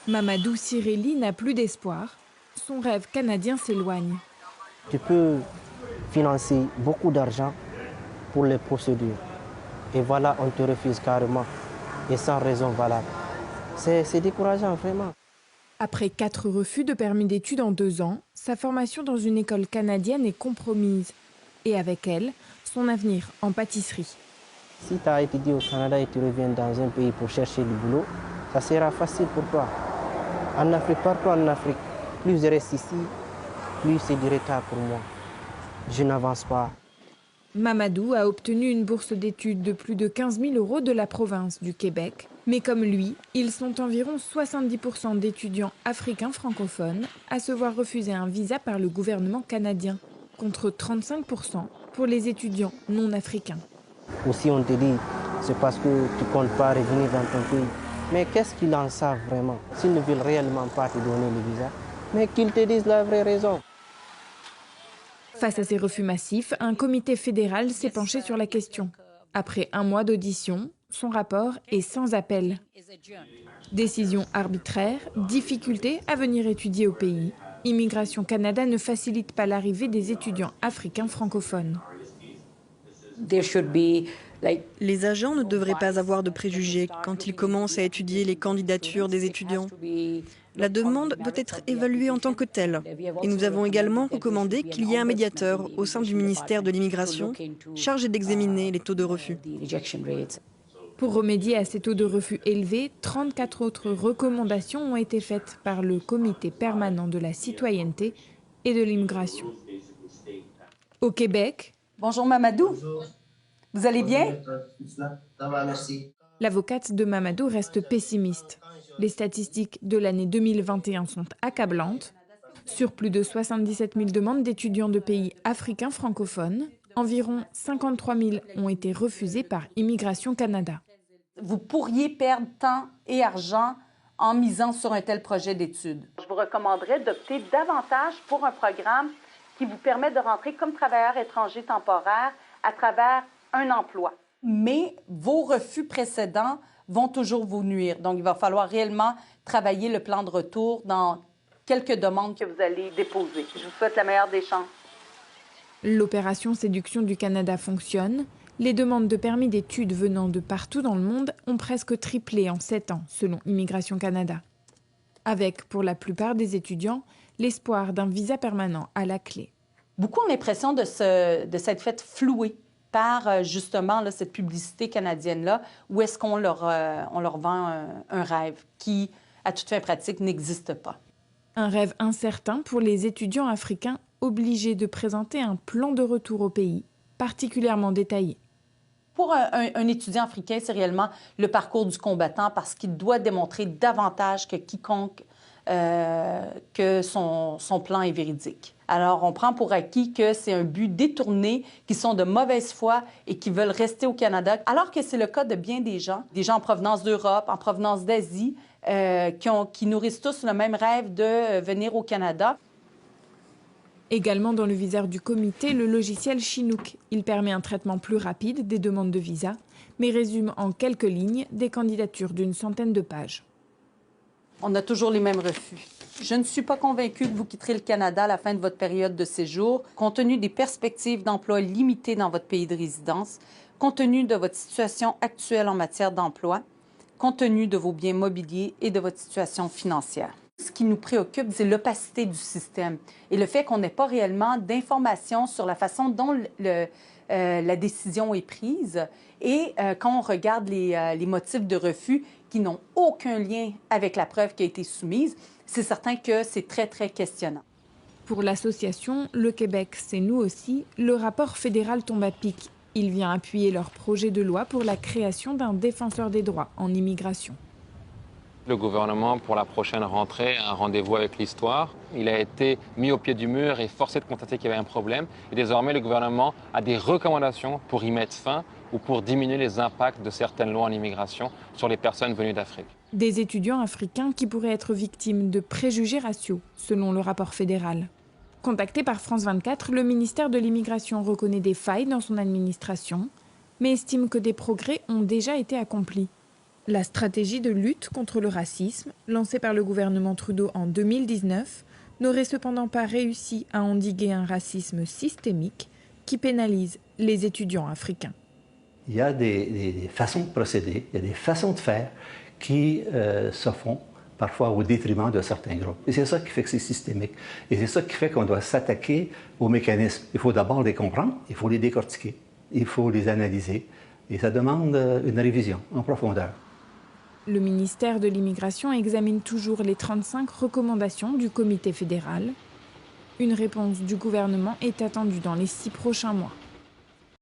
Mamadou Sireli n'a plus d'espoir. Son rêve canadien s'éloigne. Tu peux financer beaucoup d'argent pour les procédures. Et voilà, on te refuse carrément. Et sans raison valable. C'est décourageant, vraiment. Après 4 refus de permis d'études en 2 ans, sa formation dans une école canadienne est compromise. Et avec elle, son avenir en pâtisserie. Si tu as étudié au Canada et tu reviens dans un pays pour chercher du boulot, ça sera facile pour toi. En Afrique, partout en Afrique, plus je reste ici, plus c'est du retard pour moi. Je n'avance pas. Mamadou a obtenu une bourse d'études de plus de 15 000 € de la province du Québec. Mais comme lui, ils sont environ 70% d'étudiants africains francophones à se voir refuser un visa par le gouvernement canadien, contre 35% pour les étudiants non africains. Aussi on te dit, c'est parce que tu ne comptes pas revenir dans ton pays. Mais qu'est-ce qu'ils en savent vraiment? S'ils ne veulent réellement pas te donner le visa, mais qu'ils te disent la vraie raison. Face à ces refus massifs, un comité fédéral s'est penché sur la question. Après 1 mois d'audition, son rapport est sans appel. Décision arbitraire, difficulté à venir étudier au pays. Immigration Canada ne facilite pas l'arrivée des étudiants africains francophones. Les agents ne devraient pas avoir de préjugés quand ils commencent à étudier les candidatures des étudiants. La demande doit être évaluée en tant que telle. Et nous avons également recommandé qu'il y ait un médiateur au sein du ministère de l'Immigration chargé d'examiner les taux de refus. Pour remédier à ces taux de refus élevés, 34 autres recommandations ont été faites par le Comité permanent de la citoyenneté et de l'immigration. Au Québec, bonjour Mamadou. Bonjour. Vous allez bien? Ça va, merci. l'avocate de Mamadou reste pessimiste. Les statistiques de l'année 2021 sont accablantes. Sur plus de 77 000 demandes d'étudiants de pays africains francophones, environ 53 000 ont été refusées par Immigration Canada. Vous pourriez perdre temps et argent en misant sur un tel projet d'études. Je vous recommanderais d'opter davantage pour un programme qui vous permet de rentrer comme travailleur étranger temporaire à travers un emploi. Mais vos refus précédents vont toujours vous nuire. Donc, il va falloir réellement travailler le plan de retour dans quelques demandes que vous allez déposer. Je vous souhaite la meilleure des chances. L'opération Séduction du Canada fonctionne. Les demandes de permis d'études venant de partout dans le monde ont presque triplé en 7 ans, selon Immigration Canada. Avec, pour la plupart des étudiants, l'espoir d'un visa permanent à la clé. Beaucoup ont l'impression de s'être fait flouer par justement là, cette publicité canadienne-là, où est-ce qu'on leur vend un rêve qui, à toute fin pratique, n'existe pas. Un rêve incertain pour les étudiants africains obligés de présenter un plan de retour au pays, particulièrement détaillé. Pour un étudiant africain, c'est réellement le parcours du combattant parce qu'il doit démontrer davantage que quiconque que son plan est véridique. Alors, on prend pour acquis que c'est un but détourné, qui sont de mauvaise foi et qui veulent rester au Canada, alors que c'est le cas de bien des gens en provenance d'Europe, en provenance d'Asie, qui nourrissent tous le même rêve de venir au Canada. Également dans le viseur du comité, le logiciel Chinook. Il permet un traitement plus rapide des demandes de visa, mais résume en quelques lignes des candidatures d'une centaine de pages. On a toujours les mêmes refus. Je ne suis pas convaincue que vous quitterez le Canada à la fin de votre période de séjour, compte tenu des perspectives d'emploi limitées dans votre pays de résidence, compte tenu de votre situation actuelle en matière d'emploi, compte tenu de vos biens mobiliers et de votre situation financière. Ce qui nous préoccupe, c'est l'opacité du système et le fait qu'on n'ait pas réellement d'informations sur la façon dont la décision est prise. Et quand on regarde les motifs de refus qui n'ont aucun lien avec la preuve qui a été soumise, c'est certain que c'est très, très questionnant. Pour l'association Le Québec, c'est nous aussi, le rapport fédéral tombe à pic. Il vient appuyer leur projet de loi pour la création d'un défenseur des droits en immigration. Le gouvernement, pour la prochaine rentrée, a un rendez-vous avec l'histoire. Il a été mis au pied du mur et forcé de constater qu'il y avait un problème. Et désormais, le gouvernement a des recommandations pour y mettre fin ou pour diminuer les impacts de certaines lois en immigration sur les personnes venues d'Afrique. Des étudiants africains qui pourraient être victimes de préjugés raciaux, selon le rapport fédéral. Contacté par France 24, le ministère de l'Immigration reconnaît des failles dans son administration, mais estime que des progrès ont déjà été accomplis. La stratégie de lutte contre le racisme, lancée par le gouvernement Trudeau en 2019, n'aurait cependant pas réussi à endiguer un racisme systémique qui pénalise les étudiants africains. Il y a des façons de procéder, il y a des façons de faire qui se font parfois au détriment de certains groupes. Et c'est ça qui fait que c'est systémique. Et c'est ça qui fait qu'on doit s'attaquer aux mécanismes. Il faut d'abord les comprendre, il faut les décortiquer, il faut les analyser. Et ça demande une révision en profondeur. Le ministère de l'Immigration examine toujours les 35 recommandations du comité fédéral. Une réponse du gouvernement est attendue dans les 6 prochains mois.